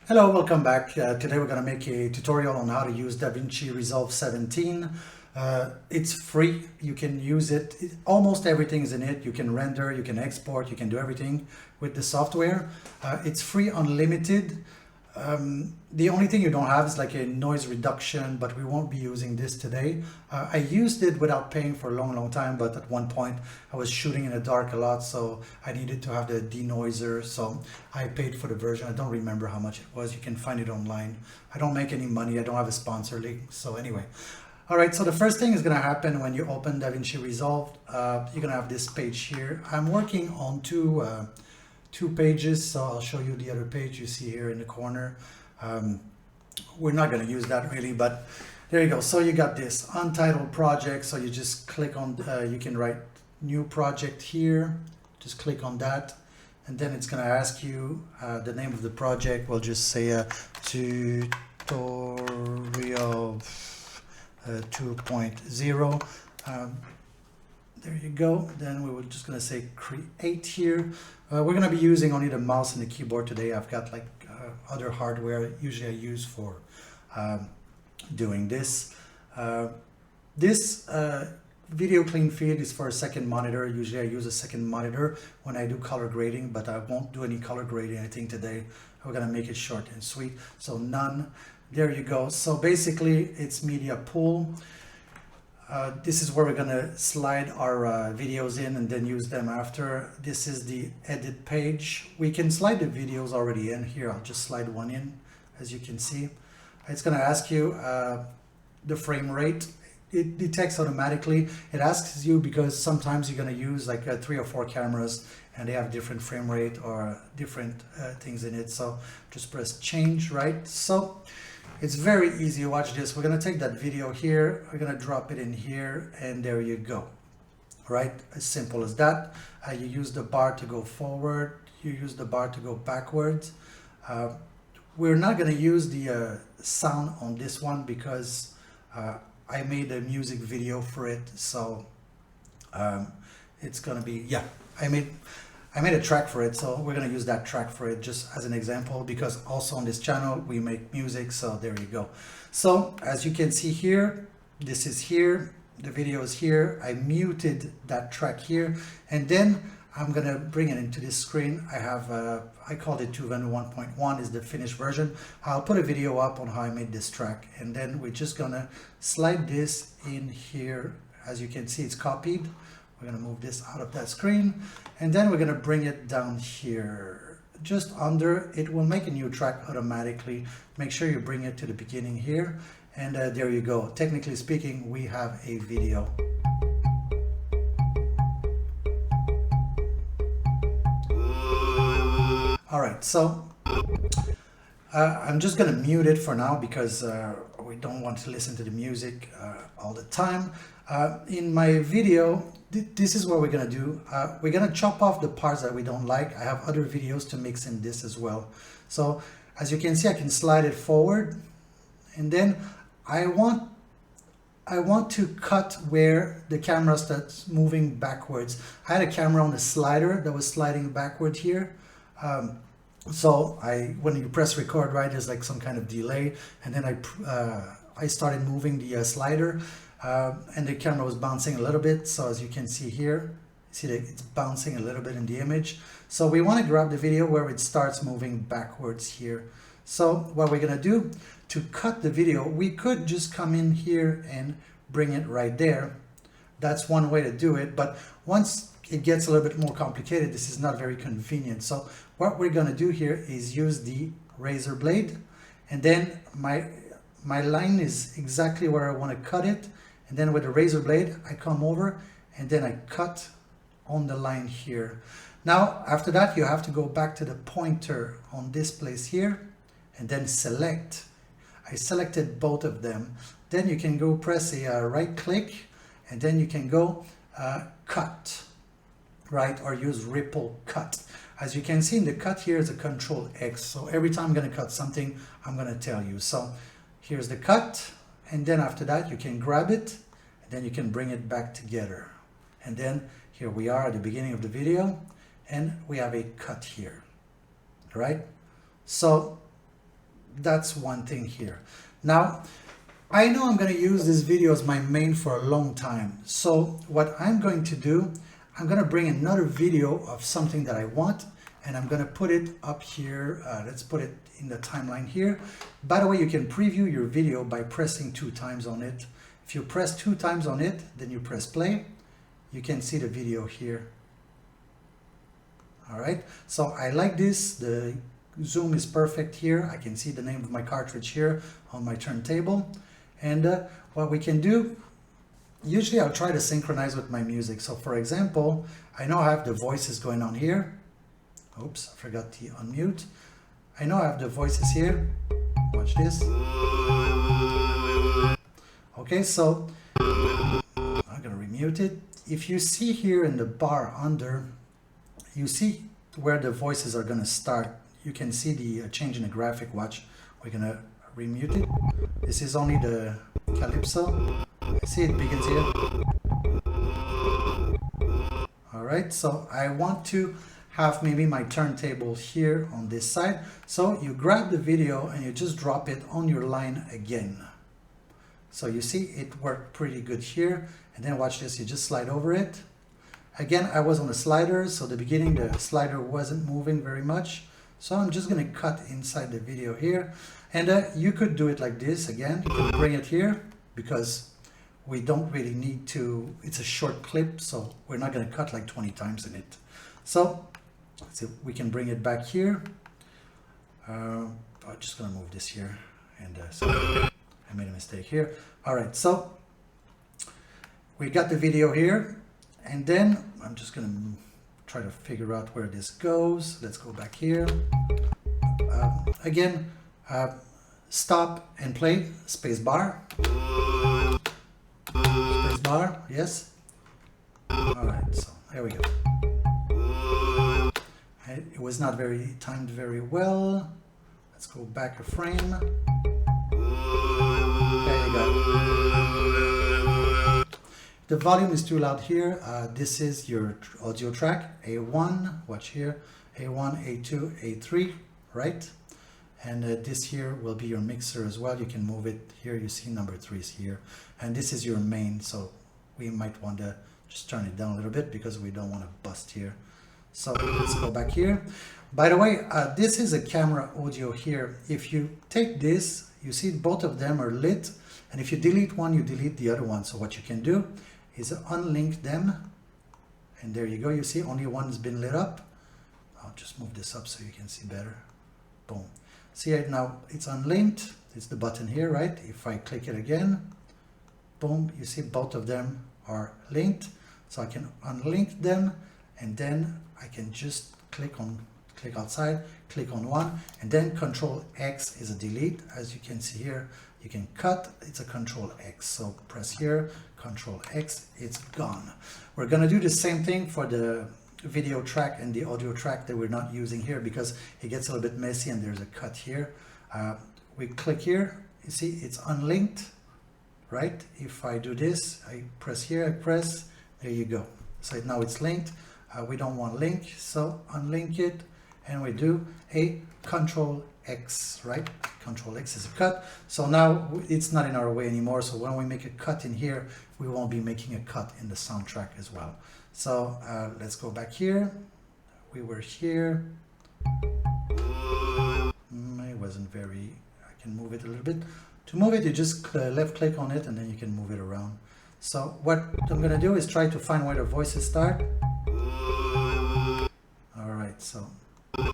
Hello, welcome back. Today we're going to make a tutorial on how to use DaVinci Resolve 17. It's free. You can use it. Almost everything is in it. You can render, you can export, you can do everything with the software. It's free, unlimited. The only thing you don't have is like a noise reduction, but we won't be using this today. I used it without paying for a long time, but at one point I was shooting in the dark a lot, so I needed to have the denoiser, so I paid for the version. I don't remember how much it was. You can find it online. I don't make any money. I don't have a sponsor link. So anyway, all right, so the first thing is going to happen when you open DaVinci Resolve. You're going to have this page here. I'm working on two pages, so I'll show you the other page you see here in the corner. We're not going to use that really, but there you go. So you got this untitled project, so you just click on you can write new project here, just click on that, and then it's going to ask you the name of the project. We'll just say tutorial 2.0. There you go. Then we were just going to say create here. We're going to be using only the mouse and the keyboard today. I've got like other hardware usually I use for doing this. This video clean feed is for a second monitor. Usually I use a second monitor when I do color grading, but I won't do any color grading anything today. We're going to make it short and sweet. So none. There you go. So basically it's media pool. This is where we're going to slide our videos in and then use them after. This is the edit page. We can slide the videos already in here. I'll just slide one in, as you can see. It's going to ask you the frame rate. It detects automatically. It asks you because sometimes you're going to use like 3 or 4 cameras and they have different frame rate or different things in it. So just press change, right? So it's very easy. Watch this. We're going to take that video here. We're going to drop it in here, and there you go. Right? As simple as that. You use the bar to go forward. You use the bar to go backwards. We're not going to use the sound on this one because I made a music video for it. So it's going to be, yeah, I made a track for it, so we're going to use that track for it just as an example, because also on this channel we make music. So there you go. So as you can see here, this is here, the video is here. I muted that track here, and then I'm going to bring it into this screen. I have I called it 2.1.1 is the finished version. I'll put a video up on how I made this track, and then we're just going to slide this in here. As you can see, it's copied. We're going to move this out of that screen, and then we're going to bring it down here just under. It will make a new track automatically. Make sure you bring it to the beginning here, and there you go. Technically speaking, we have a video. All right, so I'm just going to mute it for now because we don't want to listen to the music all the time. In my video, this is what we're going to do. We're going to chop off the parts that we don't like. I have other videos to mix in this as well. So as you can see, I can slide it forward, and then I want to cut where the camera starts moving backwards. I had a camera on the slider that was sliding backward here. So when you press record, right, there's like some kind of delay, and then I started moving the slider. And the camera was bouncing a little bit. So as you can see here, see that it's bouncing a little bit in the image. So we want to grab the video where it starts moving backwards here. So what we're going to do to cut the video, we could just come in here and bring it right there. That's one way to do it. But once it gets a little bit more complicated, this is not very convenient. So what we're going to do here is use the razor blade, and then my line is exactly where I want to cut it. And then with the razor blade, I come over and then I cut on the line here. Now, after that, you have to go back to the pointer on this place here and then select. I selected both of them. Then you can go press a right click, and then you can go cut, right? Or use ripple cut. As you can see in the cut here is a Control X. So every time I'm going to cut something, I'm going to tell you. So here's the cut. And then after that, you can grab it, and then you can bring it back together. And then here we are at the beginning of the video, and we have a cut here, right? So that's one thing here. Now, I know I'm going to use this video as my main for a long time. So what I'm going to do, I'm going to bring another video of something that I want, and I'm going to put it up here. Let's put it in the timeline here. By the way, you can preview your video by pressing 2 times on it. If you press 2 times on it, then you press play. You can see the video here. All right, so I like this. The zoom is perfect here. I can see the name of my cartridge here on my turntable. And what we can do, usually I'll try to synchronize with my music. So for example, I know I have the voices going on here. Oops, I forgot to unmute. I know I have the voices here. Watch this. Okay, so I'm gonna remute it. If you see here in the bar under, you see where the voices are gonna start. You can see the change in the graphic. Watch, we're gonna remute it. This is only the calypso. See, it begins here. All right, so I want to have maybe my turntable here on this side. So you grab the video and you just drop it on your line again. So you see it worked pretty good here. And then watch this, you just slide over it. Again, I was on the slider, so the beginning the slider wasn't moving very much. So I'm just gonna cut inside the video here. And you could do it like this again. You can bring it here because we don't really need to, it's a short clip, so we're not gonna cut like 20 times in it. So we can bring it back here. I'm just gonna move this here. And so I made a mistake here. All right, so we got the video here. And then I'm just gonna try to figure out where this goes. Let's go back here. Again, stop and play, space bar. Space bar, yes. All right, so there we go. It was not very timed very well. Let's go back a frame. There you go. The volume is too loud here. This is your audio track, A1, watch here, A1, A2, A3, right? And this here will be your mixer as well. You can move it here. You see number 3 is here. And this is your main, so we might want to just turn it down a little bit because we don't want to bust here. So let's go back here. By the way, this is a camera audio here. If you take this, you see both of them are lit. And if you delete one, you delete the other one. So what you can do is unlink them. And there you go. You see only one's been lit up. I'll just move this up so you can see better. Boom. See it now, it's unlinked. It's the button here, right? If I click it again, boom, you see both of them are linked. So I can unlink them, and then I can just click outside, click on one, and then Control X is a delete. As you can see here, you can cut, it's a Control X. So press here, Control X, it's gone. We're gonna do the same thing for the video track and the audio track that we're not using here because it gets a little bit messy and there's a cut here. We click here, you see it's unlinked, right? If I do this, I press here, I press, there you go. So now it's linked. We don't want link, so unlink it, and we do a Control X, right? Control X is a cut. So now it's not in our way anymore. So when we make a cut in here, we won't be making a cut in the soundtrack as well. So let's go back here. We were here. It wasn't very, I can move it a little bit. To move it, you just left click on it and then you can move it around. So what I'm gonna do is try to find where the voices start. All right, so I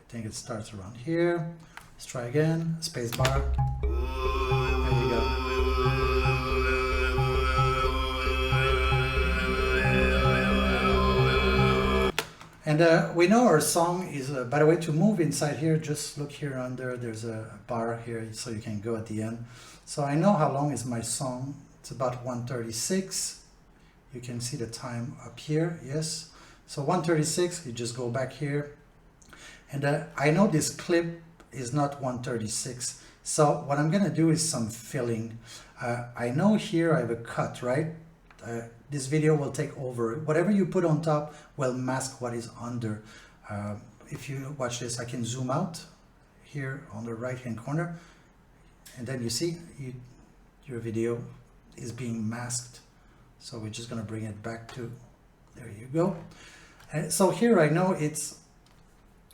think it starts around here. Let's try again, space bar. There you go. And we know our song is, by the way, to move inside here, just look here under, there's a bar here so you can go at the end. So I know how long is my song. It's about 1:36. You can see the time up here, yes. So 1:36, you just go back here. And I know this clip is not 1:36. So what I'm gonna do is some filling. I know here I have a cut, right? This video will take over. Whatever you put on top will mask what is under. If you watch this, I can zoom out. here on the right hand corner, and then you see your video is being masked. So we're just going to bring it back to, there you go. And so here I know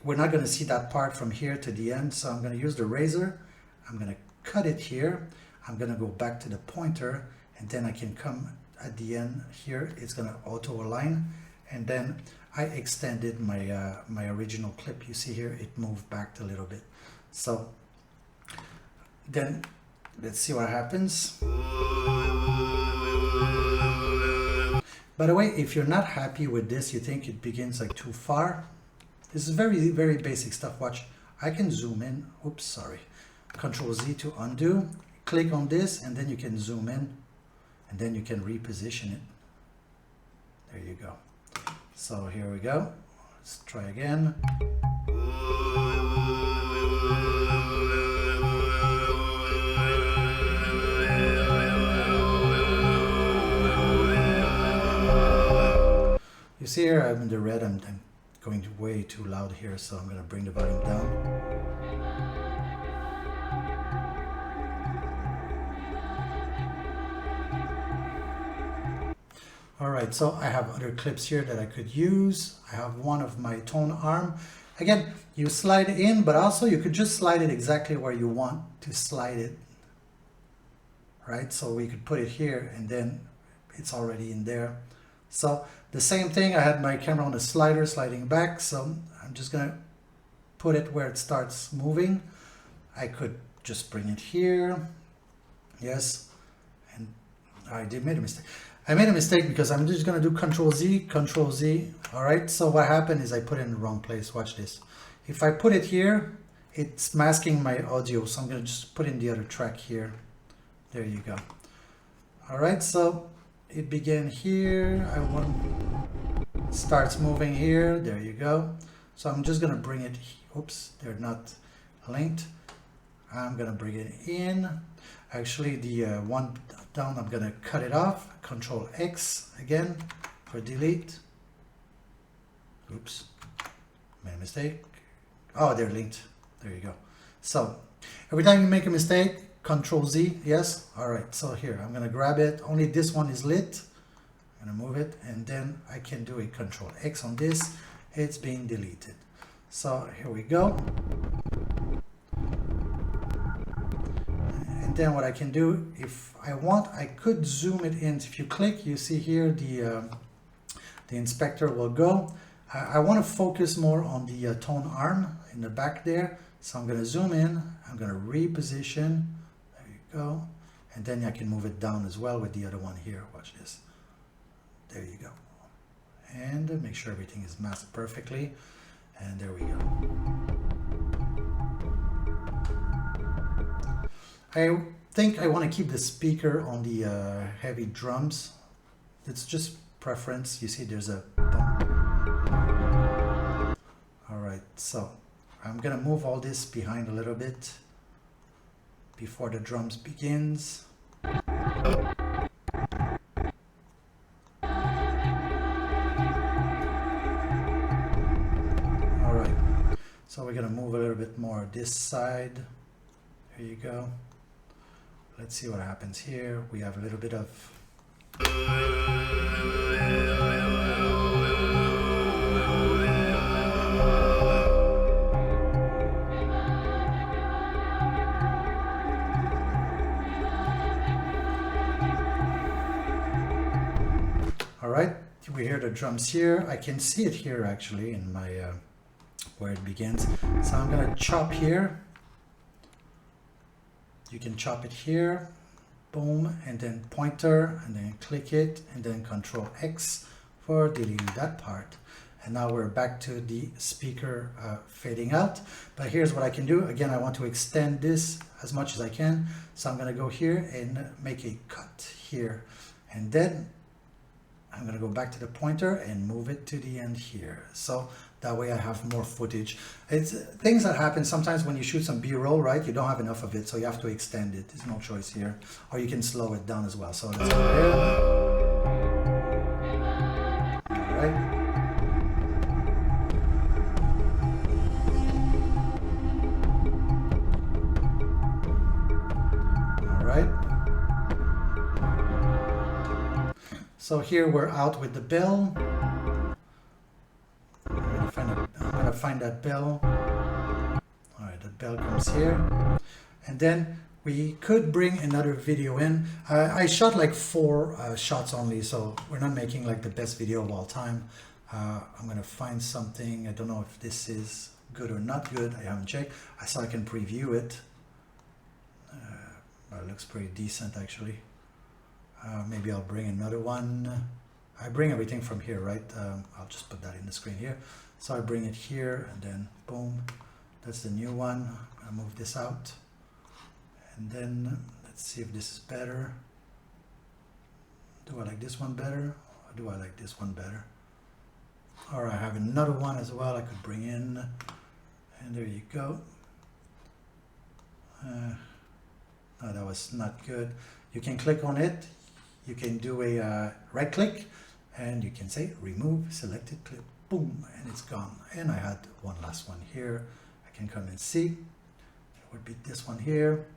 we're not going to see that part from here to the end, so I'm going to use the razor. I'm going to cut it here. I'm going to go back to the pointer, and then I can come at the end here. It's going to auto align, and then I extended my my original clip. You see here it moved back a little bit. So then let's see what happens. By the way, if you're not happy with this, you think it begins like too far, this is very, very basic stuff. Watch, I can zoom in. Oops, sorry. Control Z to undo. Click on this, and then you can zoom in, and then you can reposition it. There you go. So here we go. Let's try again. You see here, I'm in the red. I'm going way too loud here, so I'm going to bring the volume down. Alright, so I have other clips here that I could use. I have one of my tone arm. Again, you slide it in, but also you could just slide it exactly where you want to slide it. Right, so we could put it here, and then it's already in there. So the same thing, I had my camera on the slider sliding back, so I'm just gonna put it where it starts moving. I could just bring it here. Yes, and I made a mistake. I made a mistake because I'm just gonna do Control Z, Control Z. All right, so what happened is I put it in the wrong place. Watch this. If I put it here, it's masking my audio, so I'm gonna just put in the other track here. There you go. All right, so it began here. Starts moving here. There you go. So I'm just gonna bring it. Oops, they're not linked. I'm gonna bring it in. Actually, the one down, I'm gonna cut it off. Control X again for delete. Oops, made a mistake. Oh, they're linked. There you go. So every time you make a mistake, Control Z, yes. All right, so here, I'm gonna grab it. Only this one is lit. I'm gonna move it, and then I can do a Control X on this. It's being deleted. So here we go. And then what I can do, if I want, I could zoom it in. If you click, you see here the inspector will go. I want to focus more on the tone arm in the back there. So I'm gonna zoom in. I'm gonna reposition. Go, and then I can move it down as well with the other one here. Watch this. There you go. And make sure everything is masked perfectly. And there we go. I think I want to keep the speaker on the heavy drums. It's just preference. You see there's a bump. All right, so I'm gonna move all this behind a little bit before the drums begins. All right, so we're gonna move a little bit more this side. There you go. Let's see what happens here. We have a little bit of right, we hear the drums here. I can see it here actually in my where it begins. So I'm gonna chop here. You can chop it here, boom, and then pointer, and then click it, and then Control X for deleting that part. And now we're back to the speaker fading out. But here's what I can do. Again, I want to extend this as much as I can. So I'm gonna go here and make a cut here, and then I'm going to go back to the pointer and move it to the end here. So that way I have more footage. It's things that happen sometimes when you shoot some B-roll, right? You don't have enough of it, so you have to extend it. There's no choice here. Or you can slow it down as well. So let's go there. All right. So here we're out with the bell. I'm gonna find that bell. All right, the bell comes here. And then we could bring another video in. I shot like 4 shots only, so we're not making like the best video of all time. I'm gonna find something. I don't know if this is good or not good. I haven't checked. I saw I can preview it. It looks pretty decent actually. Maybe I'll bring another one. I bring everything from here, right? I'll just put that in the screen here. So I bring it here and then boom, that's the new one. I'm gonna move this out. And then let's see if this is better. Do I like this one better or do I like this one better? Or I have another one as well I could bring in. And there you go. No, that was not good. You can click on it. You can do a right click and you can say remove selected clip. Boom, and it's gone. And I had one last one here. I can come and see. It would be this one here.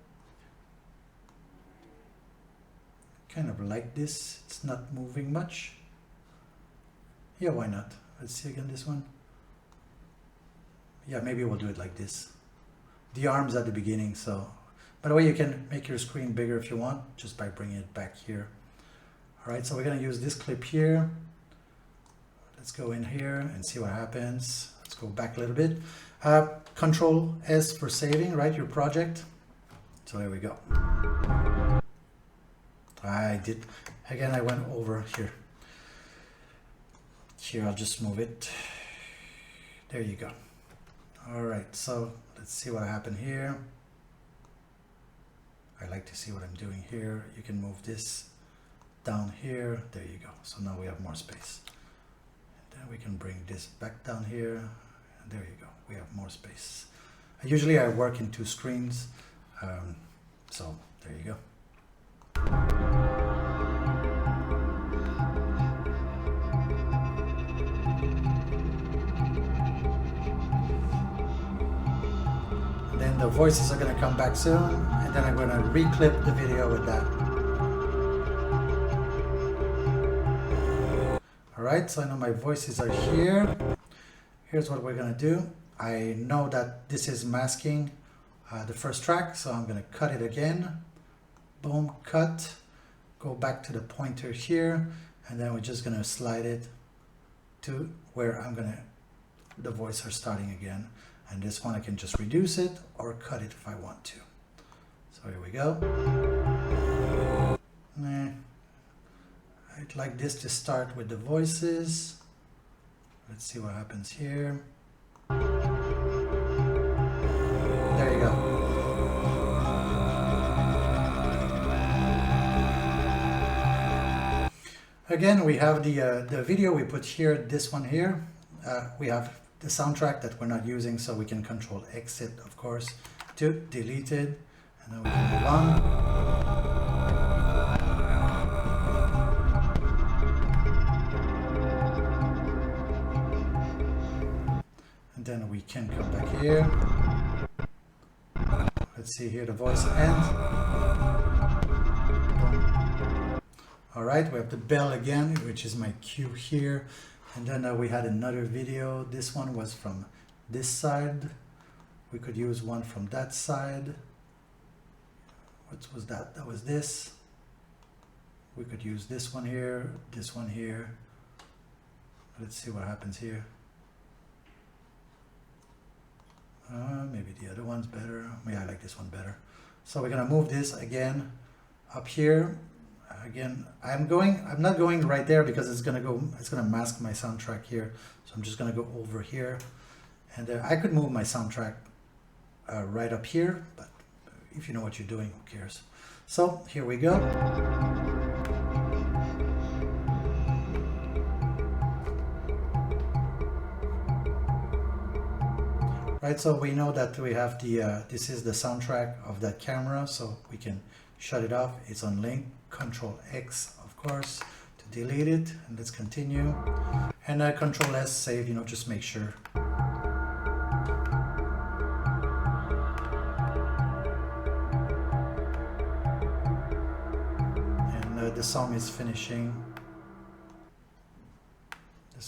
Kind of like this. It's not moving much. Yeah, why not? Let's see again this one. Yeah, maybe we'll do it like this. The arms at the beginning, so. By the way, you can make your screen bigger if you want, just by bringing it back here. All right, so we're gonna use this clip here. Let's go in here and see what happens. Let's go back a little bit. Control S for saving, right, your project. So there we go. I did, again, I went over here. Here, I'll just move it. There you go. All right, so let's see what happened here. I like to see what I'm doing here. You can move this down here. There you go. So now we have more space. And then we can bring this back down here. And there you go. We have more space. Usually I work in 2 screens. So there you go. Then the voices are going to come back soon, and then I'm going to reclip the video with that. Alright, so I know my voices are here. Here's what we're going to do. I know that this is masking the first track, so I'm going to cut it again. Boom, cut. Go back to the pointer here, and then we're just going to slide it to where the voice are starting again. And this one I can just reduce it or cut it if I want to. So here we go. I'd like this to start with the voices. Let's see what happens here. There you go. Again, we have the video we put here, this one here. We have the soundtrack that we're not using, so we can control exit, of course, to delete it, and then we can move on. And then we can come back here. Let's see here, the voice ends. All right, we have the bell again, which is my cue here. And then we had another video. This one was from this side. We could use one from that side. What was that? That was this. We could use this one here, this one here. Let's see what happens here. Maybe the other one's better. Yeah, I like this one better. So we're gonna move this again up here. Again, I'm not going right there because it's gonna mask my soundtrack here. So I'm just gonna go over here, and I could move my soundtrack right up here, but if you know what you're doing, who cares? So here we go. Right, so we know that we have this is the soundtrack of that camera, so we can shut it off. It's on link. Control X, of course, to delete it, and let's continue. And Control S, save, just make sure. And the song is finishing.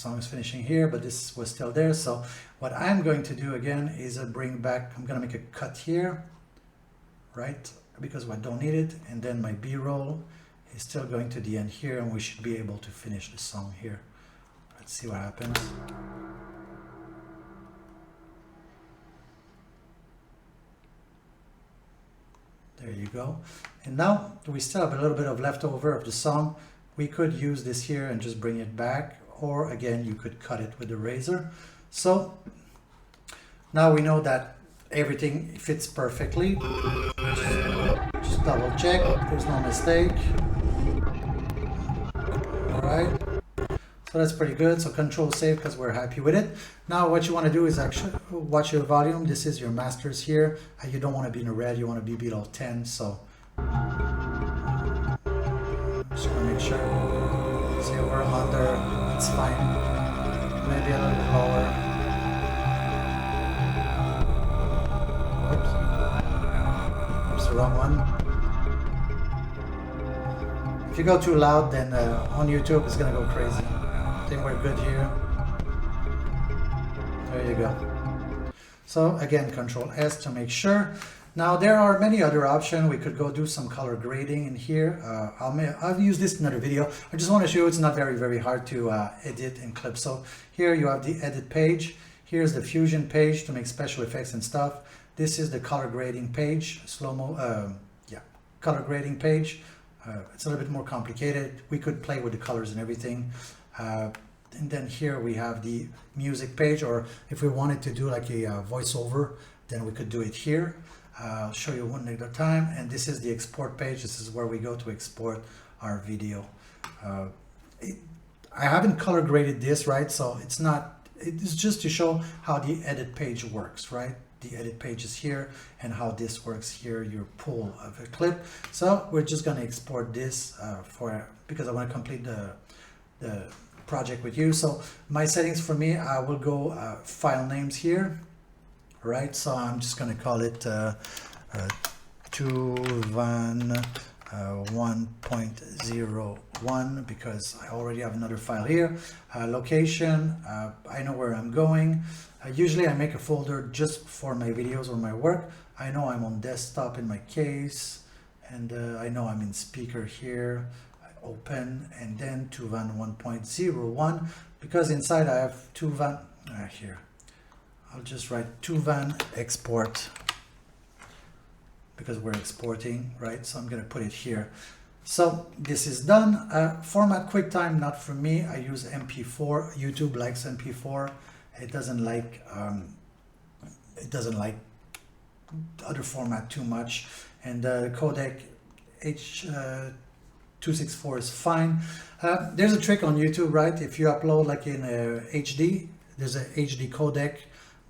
song is finishing here, but this was still there. So what I'm going to do again is bring back, I'm going to make a cut here, right? Because I don't need it. And then my B-roll is still going to the end here, and we should be able to finish the song here. Let's see what happens. There you go. And now we still have a little bit of leftover of the song. We could use this here and just bring it back, or again, you could cut it with the razor. So now we know that everything fits perfectly. Just double check, there's no mistake. All right. So that's pretty good. So control save because we're happy with it. Now what you want to do is actually watch your volume. This is your masters here. You don't want to be in the red, you want to be below 10. So just want to make sure. See, we're under, it's fine. Maybe a little bit lower. Oops, the wrong one. If you go too loud, then on YouTube it's gonna go crazy. I think we're good here. There you go. So again, Control S to make sure. Now there are many other options. We could go do some color grading in here. I'll use this in another video. I just want to show you it's not very hard to edit and clip. So here you have the edit page. Here's the fusion page to make special effects and stuff. This is the color grading page, color grading page. It's a little bit more complicated. We could play with the colors and everything. And then here we have the music page, or if we wanted to do like a voiceover, then we could do it here. I'll show you one at a time. And this is the export page. This is where we go to export our video. I haven't color graded this, right? So it's just to show how the edit page works, right? The edit page is here, and how this works here, your pull of a clip. So we're just going to export this because I want to complete the project with you. So my settings for me, I will go file names here, right? So I'm just going to call it DaVinci 1.01 because I already have another file here. Location, I know where I'm going. Usually I make a folder just for my videos or my work. I know I'm on desktop in my case, and I know I'm in speaker here. I open, and then DaVinci 1.01 because inside I have DaVinci here. I'll just write DaVinci export because we're exporting, right? So I'm going to put it here. So this is done. Format QuickTime, not for me. I use MP4. YouTube likes MP4. It doesn't like other format too much. And the codec H.264 is fine. There's a trick on YouTube, right? If you upload like in HD, there's a HD codec,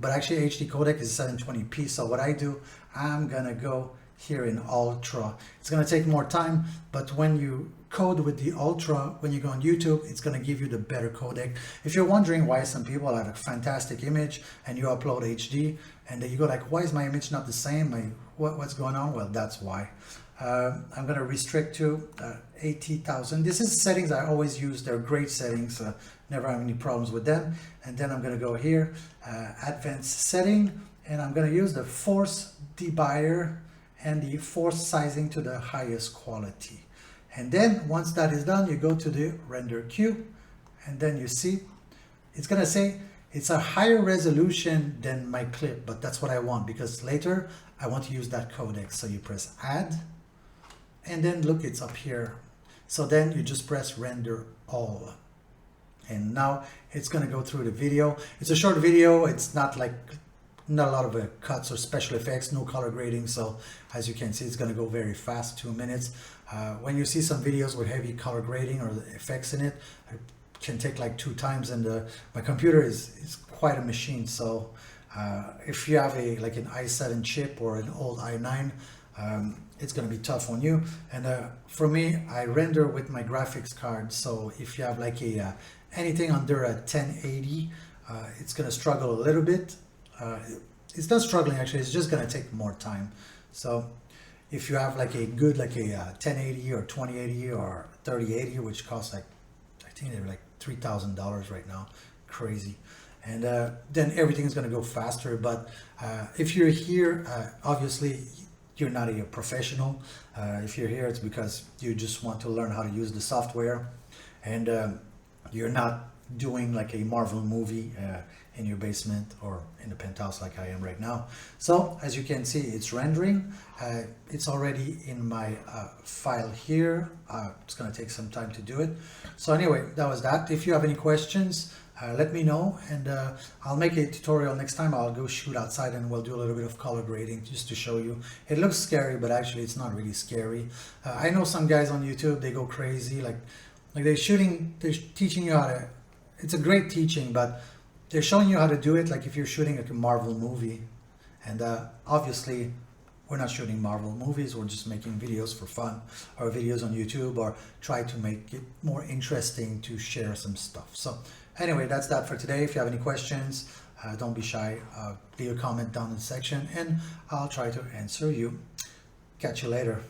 but actually HD codec is 720p. So what I do, I'm gonna go here in Ultra. It's gonna take more time, but when you code with the Ultra, when you go on YouTube, it's gonna give you the better codec. If you're wondering why some people have a fantastic image and you upload HD, and then you go like, why is my image not the same? What's going on? Well, that's why. I'm gonna restrict to 80,000. This is settings I always use. They're great settings. Never have any problems with them. And then I'm gonna go here, advanced setting, and I'm gonna use the force debyer and the force sizing to the highest quality. And then once that is done, you go to the render queue, and then you see it's gonna say it's a higher resolution than my clip, but that's what I want because later I want to use that codec. So you press add, and then look, it's up here. So then you just press render all, and now it's gonna go through the video. It's a short video. It's not a lot of cuts or special effects, no color grading. So as you can see, it's going to go very fast, 2 minutes. When you see some videos with heavy color grading or the effects in it, it can take like 2 times. And my computer is quite a machine. So if you have like an i7 chip or an old i9, it's going to be tough on you. And for me, I render with my graphics card. So if you have like anything under a 1080, it's going to struggle a little bit. It's not struggling actually, it's just going to take more time. So if you have like a good 1080 or 2080 or 3080, which costs like I think they're like $3,000 right now. Crazy. And then everything's going to go faster. But if you're here, obviously you're not a professional. If you're here, it's because you just want to learn how to use the software, and you're not doing like a Marvel movie in your basement or in the penthouse like I am right now. So as you can see, it's rendering. It's already in my file here. It's going to take some time to do it. So anyway, that was that. If you have any questions, let me know, and I'll make a tutorial next time. I'll go shoot outside and we'll do a little bit of color grading just to show you. It looks scary, but actually it's not really scary. I know some guys on YouTube, they go crazy, like they're teaching you how to, it's a great teaching, but they're showing you how to do it like if you're shooting like a Marvel movie. And obviously we're not shooting Marvel movies, we're just making videos for fun, or videos on YouTube, or try to make it more interesting to share some stuff. So anyway, that's that for today. If you have any questions, don't be shy. Leave a comment down in the section and I'll try to answer you. Catch you later.